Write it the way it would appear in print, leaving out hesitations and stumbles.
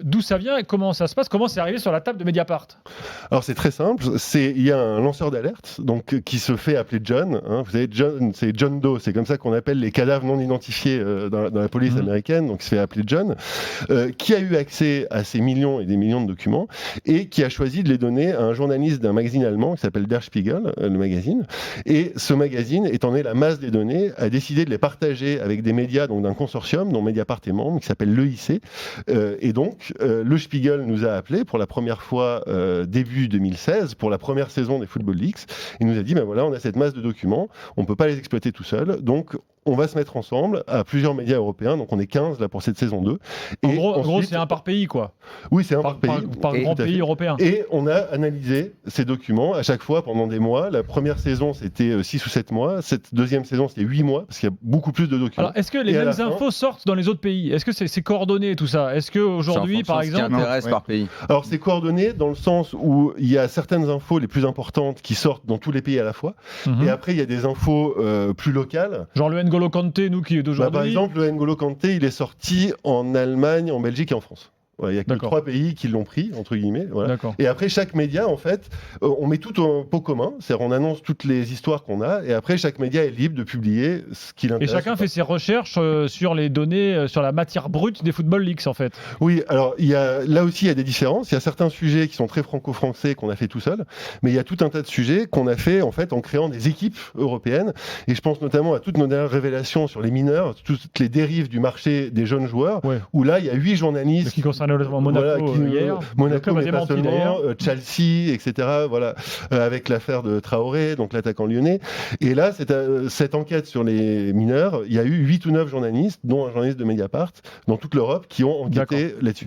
D'où ça vient et comment ça se passe? Comment c'est arrivé sur la table de Mediapart? Alors c'est très simple, il y a un lanceur d'alerte donc, qui se fait appeler John. Vous savez, John, c'est John Doe, c'est comme ça qu'on appelle les cadavres non identifiés dans la police américaine, donc il se fait appeler John, qui a eu accès à ces millions et des millions de documents et qui a choisi de les donner à un journaliste d'un magazine allemand qui s'appelle Der Spiegel, le magazine. Et ce magazine, étant donné la masse des données, a décidé de les partager avec des médias donc d'un consortium dont Mediapart est membre, qui s'appelle l'EIC. Et donc, le Spiegel nous a appelé pour la première fois début 2016, pour la première saison des Football Leaks. Il nous a dit, ben voilà, on a cette masse de documents, on ne peut pas les exploiter tout seul, donc on va se mettre ensemble à plusieurs médias européens, donc on est 15 là pour cette saison 2. En gros, c'est un par pays, quoi. Oui, c'est un par pays. Par grand pays européen. Et on a analysé ces documents à chaque fois pendant des mois. La première saison, c'était 6 ou 7 mois. Cette deuxième saison, c'était 8 mois, parce qu'il y a beaucoup plus de documents. Alors, est-ce que les mêmes infos sortent dans les autres pays? Est-ce que c'est coordonné tout ça? Est-ce qu'aujourd'hui, par exemple... Ce qui intéresse par pays. Alors, c'est coordonné dans le sens où il y a certaines infos les plus importantes qui sortent dans tous les pays à la fois. Et après, il y a des infos plus locales. Genre le N'Golo Kanté, nous, qui est d'aujourd'hui. Par exemple, le N'Golo Kanté, il est sorti en Allemagne, en Belgique et en France. Il n'y a que 3 pays qui l'ont pris, entre guillemets. Voilà. Et après, chaque média, en fait, on met tout en pot commun. C'est-à-dire, on annonce toutes les histoires qu'on a. Et après, chaque média est libre de publier ce qui l'intéresse. Et chacun fait ses recherches sur les données, sur la matière brute des Football Leaks, en fait. Oui, alors, là aussi, il y a des différences. Il y a certains sujets qui sont très franco-français qu'on a fait tout seul. Mais il y a tout un tas de sujets qu'on a fait, en fait, en créant des équipes européennes. Et je pense notamment à toutes nos dernières révélations sur les mineurs, toutes les dérives du marché des jeunes joueurs, où là, il y a 8 journalistes. Qui concerne Monaco hier. Monaco, mais pas seulement, Chelsea, etc. Voilà, avec l'affaire de Traoré, donc l'attaquant lyonnais. Et là, cette enquête sur les mineurs, il y a eu 8 ou 9 journalistes, dont un journaliste de Mediapart, dans toute l'Europe, qui ont enquêté là-dessus.